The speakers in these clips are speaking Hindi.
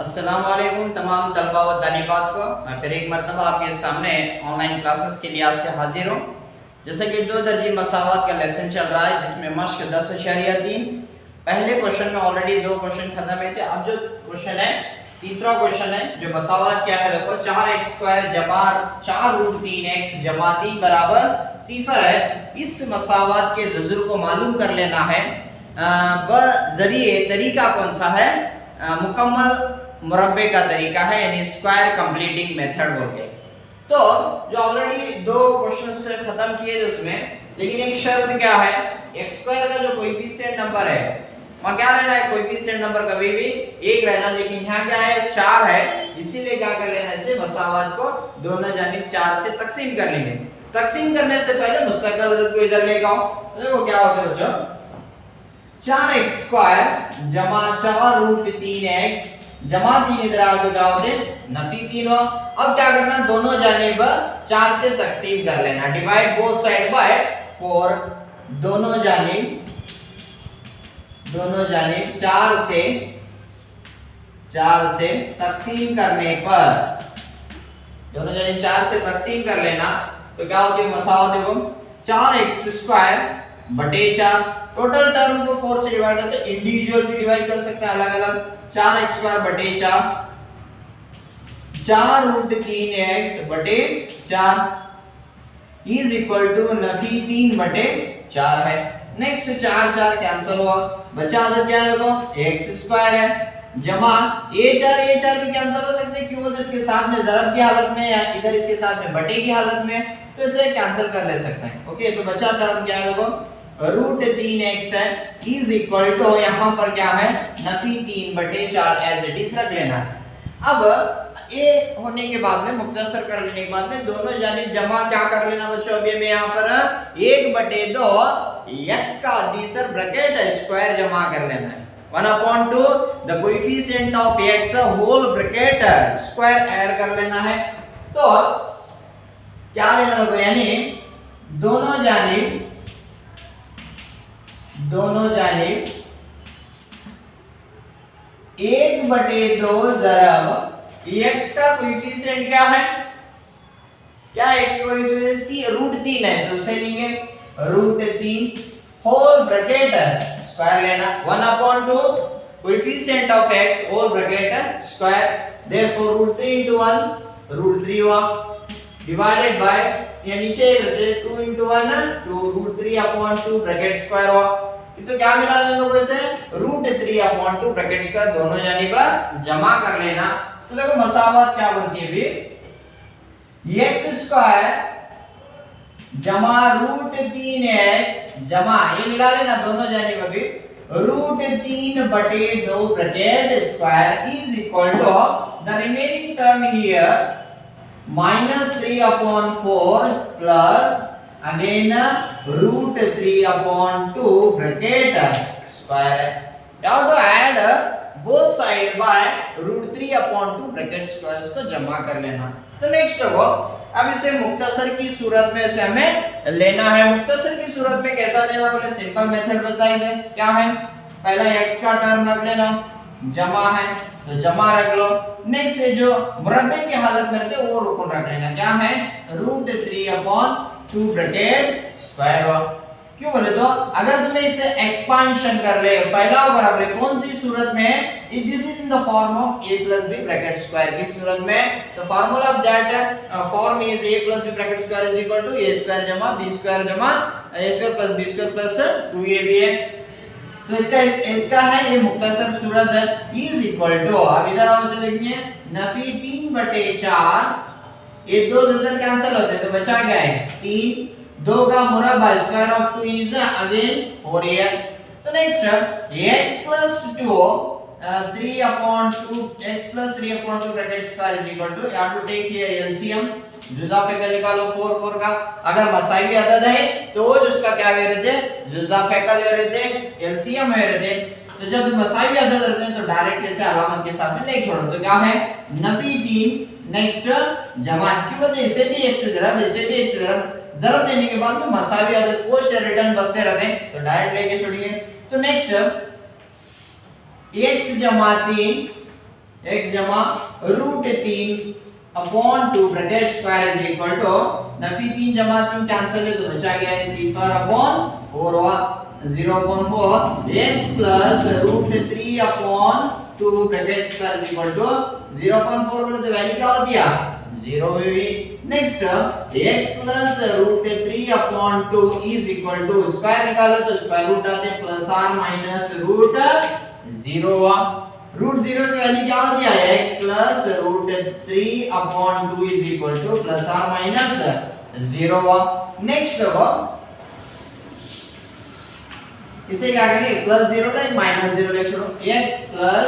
अस्सलाम वालेकुम तमाम तलबा व तालिबात को मैं फिर एक मरतबा आपके सामने ऑनलाइन क्लासेस के लिए आज से हाजिर हूँ। जैसे कि दो दर्जी मसावत का लेसन चल रहा है जिसमें मश्क 10.3 पहले क्वेश्चन में ऑलरेडी दो क्वेश्चन खत्म हुए थे। अब जो क्वेश्चन है तीसरा क्वेश्चन है जो मसावत क्या है, देखो 4x² जमा 4√3x जमा 3 बराबर 0 है। इस मसावत के जज़र को मालूम कर लेना है बजरिए तरीका कौन सा है, मुकम्मल मुरब्बे का तरीका है यानी स्क्वायर कंप्लीटिंग मेथड बोल के। तो जो ऑलरेडी दो क्वेश्चंस खत्म किए थे उसमें, लेकिन एक शर्त क्या है, x² का जो कोएफिशिएंट नंबर है वहां क्या रहना है, कोएफिशिएंट नंबर कभी भी एक रहना, लेकिन यहाँ क्या है 4 है, इसीलिए क्या कर लेना है, इसे मसावत को दोनों जानिब 4 से तकसीम कर लेंगे। तकसीम करने से पहले मुस्तकिल अदद को इधर लेके आओ। तो देखो क्या होता है बच्चों, 4x² जमा 4√3x जमा 3 इधर आ तो क्या होते नफी 3 हो। अब क्या करना, दोनों जानिब 4 से तकसीम कर लेना, डिवाइड बोथ साइड बाय 4। दोनों जानिब 4 से तकसीम करने पर, दोनों जानिब 4 से तकसीम कर लेना तो क्या होती है मसावत, देखो 4x² बटे 4। टोटल टर्म को 4 से डिवाइड करते हैं, इंडिविजुअल भी डिवाइड कर सकते हैं अलग अलग। 4x² बटे 4 4√3x बटे 4 इज इक्वल टू नफी 3 बटे 4 है। नेक्स्ट 4 4 कैंसिल हुआ, बचा आदत क्या है, देखो x² है जमा a4 भी कैंसिल हो सकते हैं, क्यों बोलते इसके साथ में ज़रब की हालत में या इधर इसके साथ में बटे की हालत में, तो इसे कैंसिल कर ले सकते हैं। ओके, तो बचा टर्म क्या है, देखो √3x है इज इक्वल टू यहाँ पर क्या है नफी 3 बटे 4 एज इट इज रख लेना है। अब ये होने के बाद में मुख्तसर कर लेने के बाद में दोनों जानिब जमा क्या कर लेना बच्चों, अभी हमें यहाँ पर 1/2 x का अदीसर ब्रैकेट स्क्वायर जमा कर लेना है, 1/2 the coefficient of x whole bracket square add कर लेना है। तो क्या लेना होगा, यानी दोनों जानिब 1/2 ज़रब x का कोएफिशिएंट क्या है, क्या x का कोएफिशिएंट √3 है, तो उसे लेंगे √3 होल ब्रैकेट स्क्वायर लेना, 1/2 coefficient of x whole bracket square, therefore √3 into 1 √3 हुआ, डिवाइडेड बाय ये नीचे रहते 2 into 1 2 √3/2 ब्रैकेट स्क्वायर हुआ। तो क्या मिला इन लोगों से, √3/2 ब्रैकेट स्क्वायर दोनों जानिब जमा कर लेना। तो देखो मसावत क्या बनती है, भी x² जमा √3x जमा ये मिला लेना दोनों जानिब, अभी √3/2 bracket square is equal to the remaining term here -3/4 plus again √3/2 bracket square. Now to add both side by √3/2 bracket square को जमा कर लेना। तो नेक्स्ट देखो, अब इसे मुख्तसर की सूरत में इसे हमें लेना है। मुख्तसर की सूरत में कैसा लेना, बोले सिंपल मेथड बताइए इसे क्या है, पहला x का टर्म रख लेना, जमा है तो जमा रख लो। नेक्स्ट जो मुरब्बे की हालत में रहते वो रुकन रख लेना, क्या है √3/2 ब्रैकेट स्क्वायर हुआ। क्यों बोले तो अगर तुम्हें इसे एक्सपांशन कर ले, फैलाव कर ले, कौन सी सूरत में, if this is in the form of a + b bracket square की सूरत में, तो formula of that form is a + b bracket square is equal to a² जमा b² जमा a² + b² + 2ab है। तो इसका है ये मुख्तसर सूरत है, इज इक्वल टू, अब इधर आओ चले लिखिए नफी 3/4, ये दो इधर कैंसिल होते हैं तो बचा क्या है 3, 2 का मुरब्बा square of 2 is again 4 here। तो next x + 2 3/2 x + 3/2 bracket square is equal to, you have to take here LCM, जुज़ा फ़ैकल निकालो 4 4 का, अगर मसाइवी अदद है तो उसका क्या वे रहते जुज़ा फ़ैकल वे रहते एलसीएम वे रहते। तो जब मसाइवी अदद रहते हैं तो डायरेक्ट इसे अलामत के साथ में ले छोड़ो, तो क्या है नफी 3 नेक्स्ट जमा, क्यों बोलते इसे भी x से ज़रब इसे भी x से ज़रब देने के बाद में मसाइवी अदद को से रिटर्न बसते रहते हैं, तो डायरेक्ट लेके छोड़िए। तो नेक्स्ट x जमा 3 x जमा root 3 upon 2 bracket square is equal to नफी 3 जमा 3 कैंसिल है तो बचा गया है सिफर अपॉन 4 वा 0.4 x plus root 3 upon 2 bracket square is equal to 0.4 बोले तो वैल्यू क्या होती है 0 हुई। Next x plus root 3 upon 2 is equal to square निकालो तो स्क्वायर रूट आते हैं प्लस आर माइनस रूट 0 वा रूट 0 की वैल्यू क्या होती है x plus root 3 upon 2 is equal to plus or minus 0 वा। नेक्स्ट देखो इसे क्या करेंगे प्लस 0 का माइनस 0 लिख छोड़ो x plus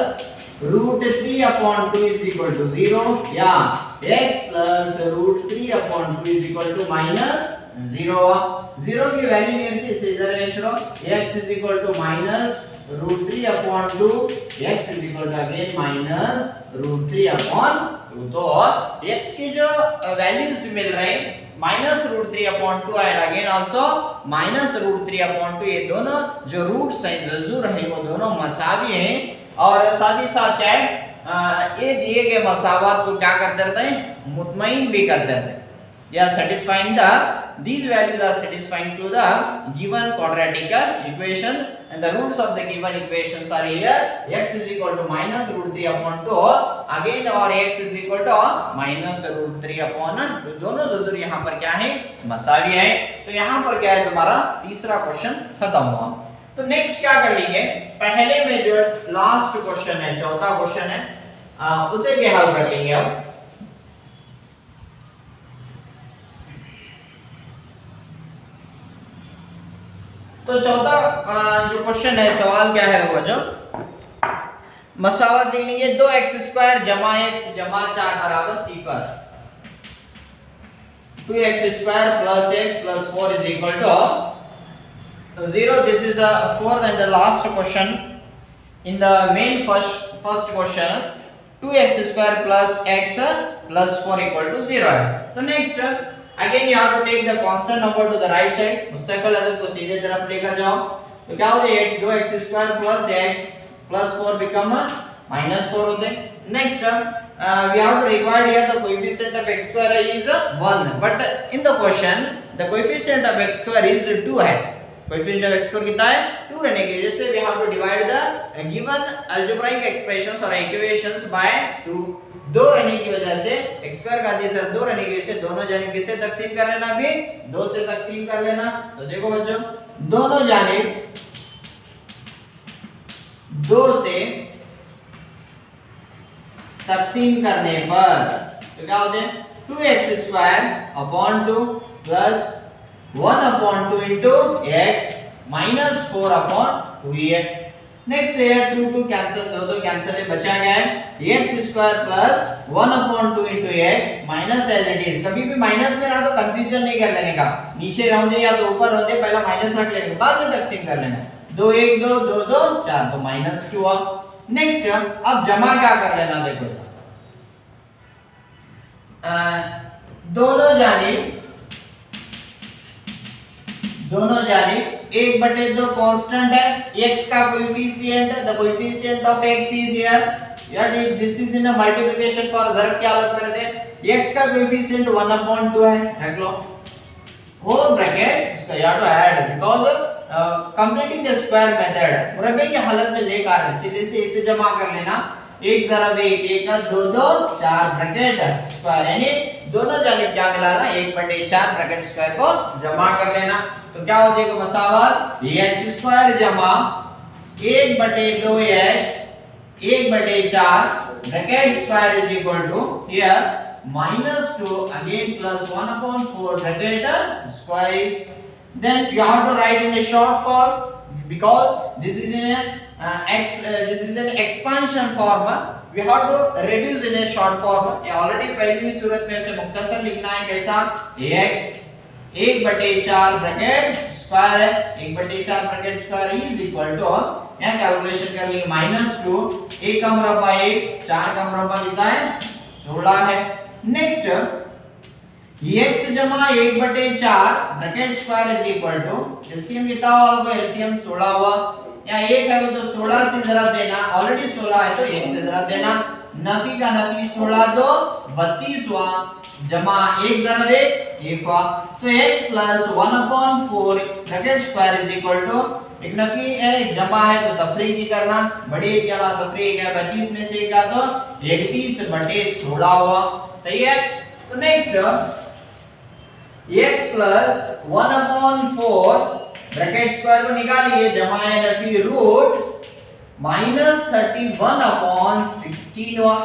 root 3 upon 2 is equal to 0 या x plus root 3 upon 2 is equal to minus 0 0 की वैल्यू नहीं होती इसे इधर ले छोड़ो x is equal to minus root 3 upon 2 x is equal to again minus root 3 upon 2 तो x की जो वैल्यूज मिल रहे हैं minus root 3 upon 2 and again also minus root 3 upon 2 ये दोनों जो रूट्स हैं जरूर है वो दोनों मसावी हैं और साथ ही साथ क्या है ये दिए गए मसावत को क्या करते रहते हैं मुतमईन भी करते रहते हैं या satisfying the these values are satisfying to the given quadratic equation and the roots of the given equations are here x is equal to minus root 3 upon 2 again और x is equal to minus root 3 upon 2 दोनों जरूर यहाँ पर क्या है मसावी है। तो यहाँ पर क्या है तुम्हारा तीसरा क्वेश्चन खत्म हुआ। तो नेक्स्ट क्या कर लेंगे पहले में जो लास्ट क्वेश्चन है चौथा क्वेश्चन है उसे भी हल कर लेंगे। अब तो चौथा जो क्वेश्चन है सवाल क्या है बच्चों मसावत लिख लेंगे 2x² जमा x जमा 4 बराबर सिफर 2x² plus x plus 4 is equal to 0 this is the fourth and the last question in the main first question 2x² plus x plus 4 equal to 0 है। तो next again you have to take the constant number to the right side मुस्तकिल अदद को सीधे तरफ लेकर जाओ तो क्या हो जाएगा 2x² plus x plus 4 become -4 होते हैं। next we have to require here the coefficient of x square is 1 but in the question the coefficient of x square is 2 है coefficient of x square कितना है 2 रहने की वजह से we have to divide the given algebraic expressions or equations by 2 दो रहने की वजह से x स्क्वायर का दिशा 2 रहने की वजह से दोनों जानिब किससे तकसीम कर लेना भी 2 से तकसीम कर लेना। तो देखो बच्चों दोनों जानिब 2 से तकसीम करने पर तो क्या होते हैं 2x² upon 2 plus 1 upon 2 into x minus 4 upon 2 है। नेक्स्ट है 2 2 कैंसिल दो कैंसिल है बचा गया है x² plus 1 upon 2 into x minus as it is कभी भी माइनस में रहा तो कंफ्यूजन नहीं कर लेने का नीचे रहने या तो ऊपर रहने पहला माइनस रख लेने बाद में तकसीम कर लेना 2 1 2 2 2 4 तो -2 आ। नेक्स्ट अब जमा क्या कर लेना देखो दोनों जानिब 1/2 कांस्टेंट है x का coefficient the coefficient of x is here यानी this is in a multiplication for ज़रूरत की हालत में रहते हैं x का कोएफिशिएंट 1/2 है रख लो होल ब्रैकेट इसका या to add because completing the square method मुरब्बे की हालत में लेकर सीधे से इसे जमा कर लेना 1 ज़रा 1 का 2 2 4 ब्रैकेट स्क्वायर यानी दोनों जानिब क्या मिलाना 1/4 ब्रैकेट स्क्वायर को जमा कर लेना। तो क्या हो जाएगा मसावत x² जमा 1/2x 1/4 bracket square is equal to here -2 again plus 1/4 bracket square then you have to write in a short form because this is in a this is an expansion form we have to reduce in a short form ये already पहली सूरत में से मुख्तसर लिखना है कैसा ax 1/4 ब्रैकेट स्क्वायर है 1/4 bracket square is equal to यहाँ कैलकुलेशन कर लिए -2 1 का मुरब्बा 1 4 का मुरब्बा कितना है 16 है। नेक्स्ट x जमा 1/4 bracket square is equal to LCM कितना होगा एलसीएम 16 हुआ यहाँ 1 है तो 16 से जरा देना ऑलरेडी 16 है तो 1 से जरा देना नफी का नफी 16 दो 32 हुआ, जमा 1 ज़रा 1 हुआ। तो x plus 1/4 bracket square is equal to, एक नफी है एक जमा है तो तफरीक ही करना, बड़ी क्या ना तफरीक है, 32 में से एक का तो 31/16 हुआ, सही है। तो next x plus 1/4 bracket square को निकालिए, जमा है नफी रूट माइनस 31/16 हुआ।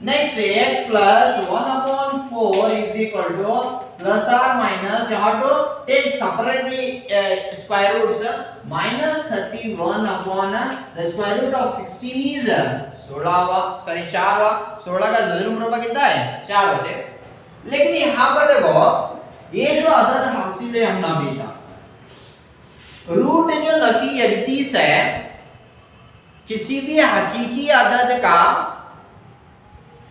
Next x plus 1/4 is equal to plus और माइनस, यहाँ to take separately square roots, minus 31 upon the square root of 16 is 16 हुआ, सॉरी 4 हुआ। 16 का ज़रूर मुरब्बा कितना है 4 होते। लेकिन यहाँ पर देखो ये जो अदद हासिल है हमने बेटा, रूट जो नफी 31 है, किसी भी हकीकी अदद का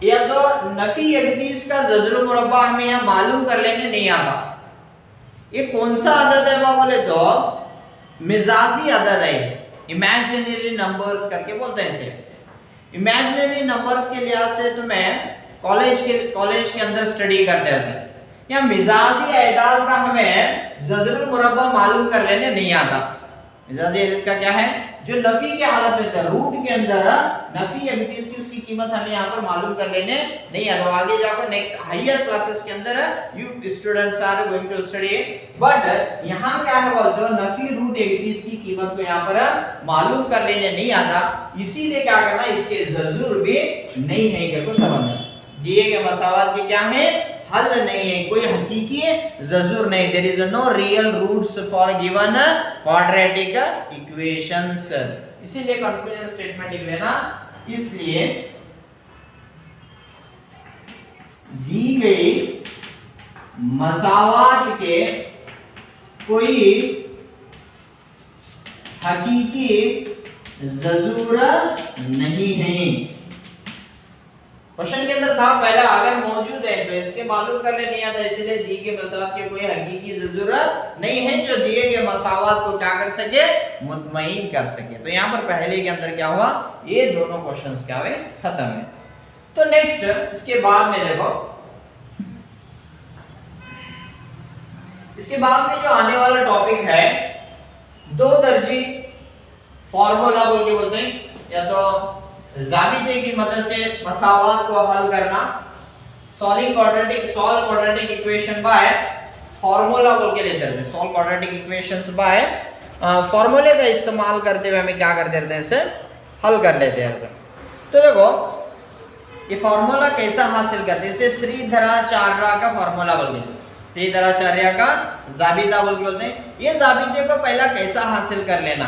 या तो नफी 31 का जजर मुरब्बा हमें यहाँ मालूम कर लेने नहीं आता। ये कौन सा अदद है वह बोले तो मिजाजी अदद है, इमेजिनरी नंबर्स करके बोलते हैं इसे। इमेजिनरी नंबर्स के लिहाज से तो मैं कॉलेज के अंदर स्टडी करते रहते हैं, या मिजाजी अदाद का हमें जजर मुरब्बा मालूम कर लेने नहीं आता। मिजाजी अदद का क्या है, जो नफी के हालत में था रूट के अंदर नफी 31 की उसकी कीमत हमें यहाँ पर मालूम कर लेने नहीं आता। आगे जाकर नेक्स्ट हायर क्लासेस के अंदर you students are going to study, but यहाँ क्या है बोलते हो नफी रूट 31 की कीमत को यहाँ पर मालूम कर लेने नहीं आता, इसीलिए क्या करना इसके जजूर भी नहीं है को समझना। दिए गए मसावात के क्या है हल नहीं है, कोई हकीकी जजूर नहीं, there is no real roots for given quadratic equations. इसीलिए कंक्लूजन स्टेटमेंट लिख लेना, इसलिए दी गई मसावात के कोई हकीकी जजूर नहीं है। क्वेश्चन के अंदर था पहला अगर मौजूद है तो इसके मालूम करने नहीं आता, इसलिए दी गए मसावात के कोई हकीकी जरूरत नहीं है जो दिए गए मसावात को क्या कर सके मुतमईन कर सके। तो यहाँ पर पहले के अंदर क्या हुआ, ये दोनों क्वेश्चंस क्या हुए खत्म है। तो नेक्स्ट इसके बाद में देखो, इसके बाद में जो आने वाला टॉपिक है दो दर्जी फॉर्मूला बोल के बोलते हैं, या तो ज़ाबिते की मदद से मसावात को हल करना, solve quadratic equation by formula बोल के लेते हैं। सॉल्व क्वाड्रेटिक इक्वेशंस बाय फार्मूले का इस्तेमाल करते हुए हमें क्या कर देते हैं इसे हल कर लेते हैं। तो देखो ये फार्मूला कैसा हासिल करते हैं, इसे श्रीधराचार्य का फार्मूला बोलते हैं, श्रीधराचार्य का ज़ाबिता बोल के बोलते हैं। ये ज़ाबिते को पहला कैसा हासिल कर लेना,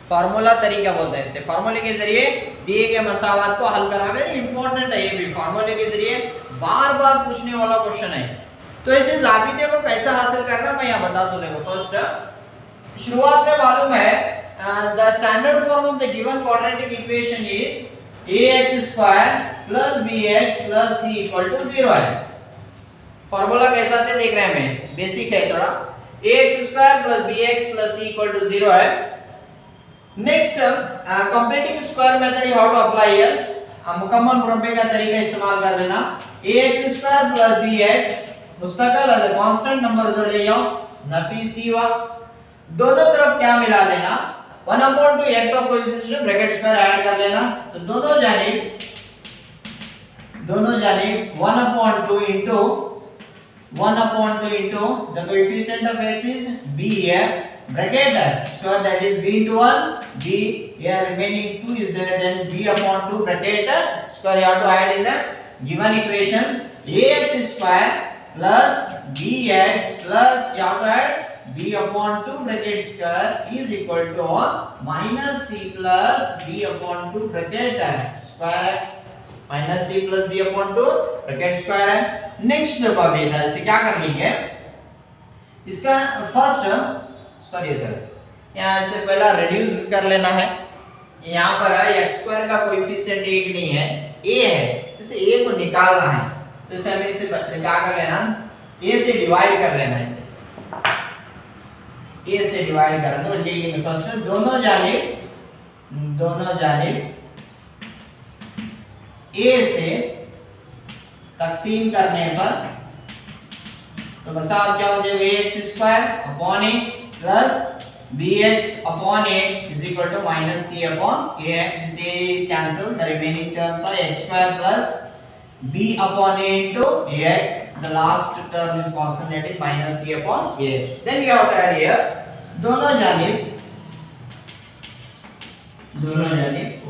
फार्मूला तरीका बोलते हैं इसे। फार्मूले के जरिए दिए गए मसावात को हल करना वेरी इंपॉर्टेंट है, ये भी फार्मूले के जरिए बार बार पूछने वाला क्वेश्चन है। तो इसे ज़ाबिते को कैसा हासिल करना मैं यहाँ बता दूं। देखो फर्स्ट शुरुआत में मालूम है the standard form of the given quadratic equation is ax square plus bx plus c equal to 0 है। फार्मूला कैसा थे देख रहे हैं, हमें बेसिक है थोड़ा। ax square plus bx plus c equal to 0 है। Next completing square method how to apply here, मुकम्मल मुरब्बे का तरीका इस्तेमाल कर लेना। ax स्क्वायर प्लस bx मुस्तकिल है कांस्टेंट नंबर जो ले जाओ नफी c हुआ, दोनों तरफ क्या मिला लेना 1/2 x of coefficient bracket square add कर लेना। तो दोनों जानिब 1/2 into 1/2 into the coefficient of x is b है, bracket square that is b into 1 b, here remaining 2 is there, then b/2 bracket square you have to add in the given equations ax square plus bx plus you have to add b/2 bracket square is equal to minus c plus b/2 bracket square है, minus c plus b/2 bracket square है। नेक्स्ट देखो अभी इसे क्या कर लेंगे, इसका फर्स्ट यहाँ से पहला रिड्यूस कर लेना है। यहाँ पर x स्क्वायर का कोएफिशिएंट 1 नहीं है, a है, इसे a को निकालना है। तो इसे हमें इसे क्या कर लेना, a से डिवाइड कर लेना है, इसे a से डिवाइड कर दो। लिख लेंगे फर्स्ट दोनों जानिब a से तकसीम करने पर तो मसाल क्या हो जाएगा ax square upon a plus bx upon a is equal to minus c upon a. This a is cancelled. The remaining terms are x square plus b upon a into ax. The last term is constant, that is minus c upon a. Then you have to add here दोनों जानिब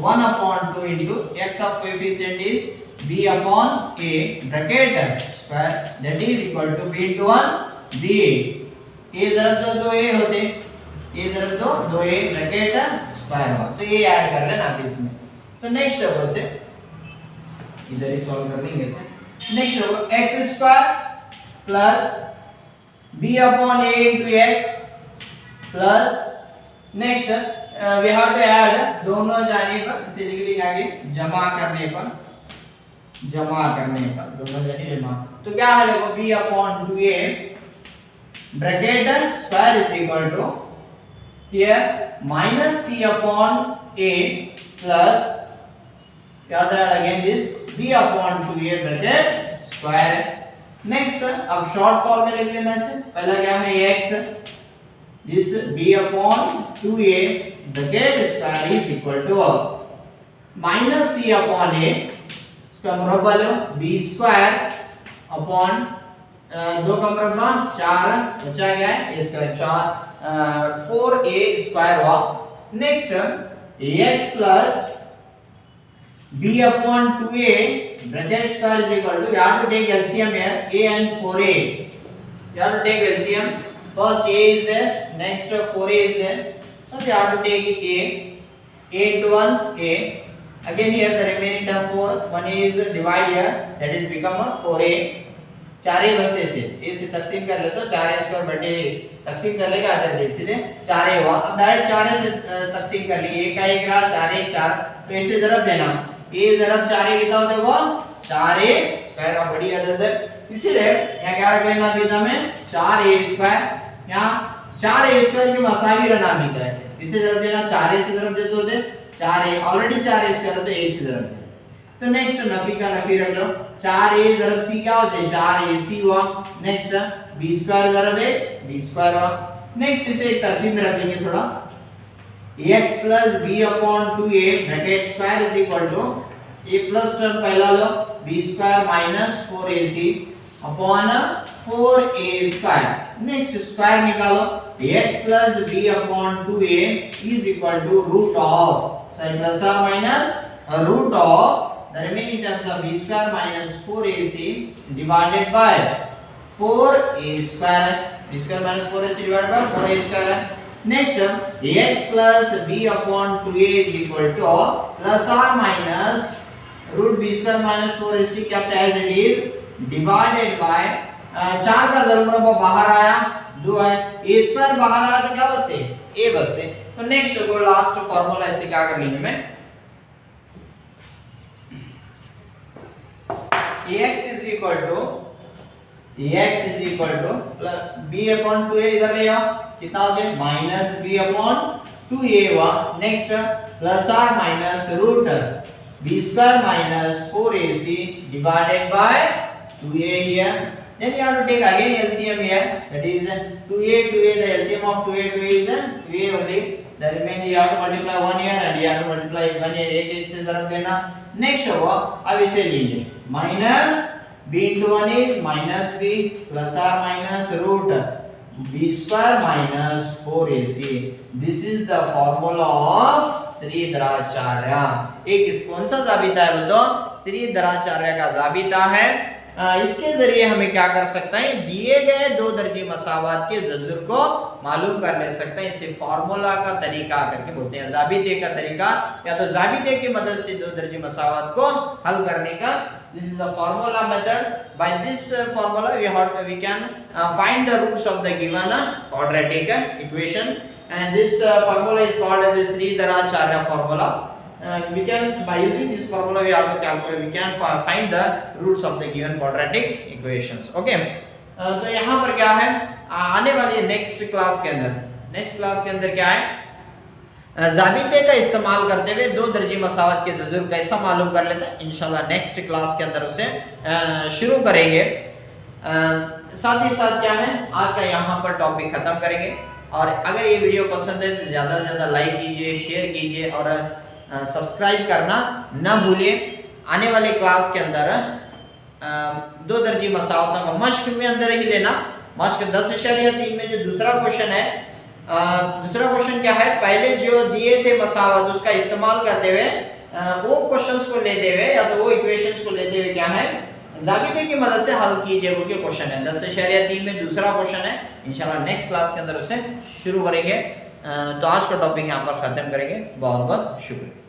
1 upon 2 into x of coefficient is b upon a bracket square, that is equal to b into 1 b. a जरा दो a होते, ये तरफ दो a ब्रैकेट स्क्वायर हुआ, तो ये ऐड कर लेना आप इसमें। तो नेक्स्ट है से इधर ही सॉल्व कर लेंगे इसे। नेक्स्ट है x square plus b upon a into x plus next we have to add दोनों जानिब इसे लिख लेंगे आगे जमा करने पर दोनों जानिब जमा, तो क्या है देखो b upon 2a bracket square is equal to here minus c upon a plus क्या होता है again this b upon 2a bracket square। next अब short form में लिख लेना इसे, पहला क्या है x this b upon 2a bracket square is equal to minus c upon a, इसका मुरब्बा लो b square upon दो का मुरब्बा 4 बचा गया है इसका 4a स्क्वायर हुआ। Next ax plus b upon 2a bracket square is equal to, you have to take LCM here, a and 4a, you have to take LCM, first a is there, next 4a is there, so you have to take a into 1 a, again here the remaining term 4, 1a is divide here, that is become a 4a, 4a बसे से a से तकसीम कर ले तो 4a स्क्वायर बटे तकसीम कर लेगा आधा दे सीधे 4a हुआ। अब डायरेक्ट 4a से तकसीम कर लिए, 1 का 1 रहा 4a 4, तो इसे ज़रब देना, a ज़रब 4a कितना होता है वो 4a स्क्वायर और बड़ी अदद है, इसीलिए यहाँ क्या रख लेना बीता में 4a स्क्वायर, यहाँ 4a स्क्वायर की मसावी नाम लिखा है, इसे ज़रब देना 4a से ज़रब देते होते 4a ऑलरेडी 4a स्क्वायर होते 1 से ज़रब देना। तो नेक्स्ट नफी का नफी रख लो, 4a ज़रब c क्या होते हैं 4ac हुआ। नेक्स्ट b स्क्वायर ज़रब a b स्क्वायर हुआ। नेक्स्ट इसे एक तरतीब में रख लेंगे थोड़ा, ax plus b upon 2a bracket square is equal to a plus term पहला लो b square minus 4ac upon 4a square. Next square निकालो, ax plus b upon 2a is equal to root of sign plus और minus root of the remaining terms are b square minus 4ac divided by 4a square, b square minus 4ac divided by 4a square। next ax plus b upon 2a is equal to plus or minus root b square minus 4ac kept as it is divided by 4 का ज़रूर मुरब्बा बाहर आया 2 है, a स्क्वायर बाहर आया तो क्या बचते a बचते। तो नेक्स्ट को लास्ट फार्मूला ऐसे क्या कर लेंगे मैं, ax is equal to b upon 2a इधर ले आओ, कितना हो गया माइनस b upon 2a हुआ। नेक्स्ट प्लस और minus root b square minus 4ac divided by 2a here, then you have to take again LCM here, that is 2a the LCM of 2a is 2a only, the remaining you have to multiply 1 here and you have to multiply 1 here, एक से ज़रब देना। नेक्स्ट हुआ अब इसे लीजिए minus b into 1 is minus b plus or minus root b square minus 4ac, this is the formula of Shridharacharya. एक कौन सा जाबिता है बताओ, श्रीधराचार्य का जाबिता है। इसके जरिए हमें क्या कर सकते हैं, दिए गए दो दर्जे मसावात के जज़र को मालूम कर ले सकते हैं। इसे फार्मूला का तरीका करके बोलते हैं, जाबिते का तरीका, या तो जाबिते की मदद से दो दर्जे मसावात को हल करने का। This is the formula method, by this formula we can find the roots of the given quadratic equation, and this formula is called as Shridharacharya formula. We can, by using this formula we have to calculate, we can find the roots of the given quadratic equations. Okay, तो यहाँ पर क्या है, आने वाली नेक्स्ट क्लास के अंदर क्या है, ज़ाबिते का इस्तेमाल करते हुए दो दर्जी मसावत के ज़रूर कैसा मालूम कर लेते हैं, इंशाल्लाह नेक्स्ट क्लास के अंदर उसे शुरू करेंगे। साथ ही साथ क्या है, आज का यहाँ पर टॉपिक ख़त्म करेंगे। और अगर ये वीडियो पसंद है तो ज़्यादा से ज़्यादा लाइक कीजिए, शेयर कीजिए और सब्सक्राइब करना ना भूलिए। आने वाले क्लास के अंदर दो दर्जी मसावतों का मश्क में अंदर ही लेना। मश्क 10.3 में जो दूसरा क्वेश्चन है, दूसरा क्वेश्चन क्या है, पहले जो दिए थे मसावत उसका इस्तेमाल करते हुए वो क्वेश्चंस को लेते हुए या तो वो इक्वेशंस को लेते हुए क्या है ज़ाबिते की मदद से हल कीजिए, वो के क्वेश्चन है 10.3 में दूसरा क्वेश्चन है। इंशाल्लाह नेक्स्ट क्लास के अंदर उसे शुरू करेंगे। तो आज का टॉपिक यहाँ पर ख़त्म करेंगे। बहुत बहुत शुक्रिया।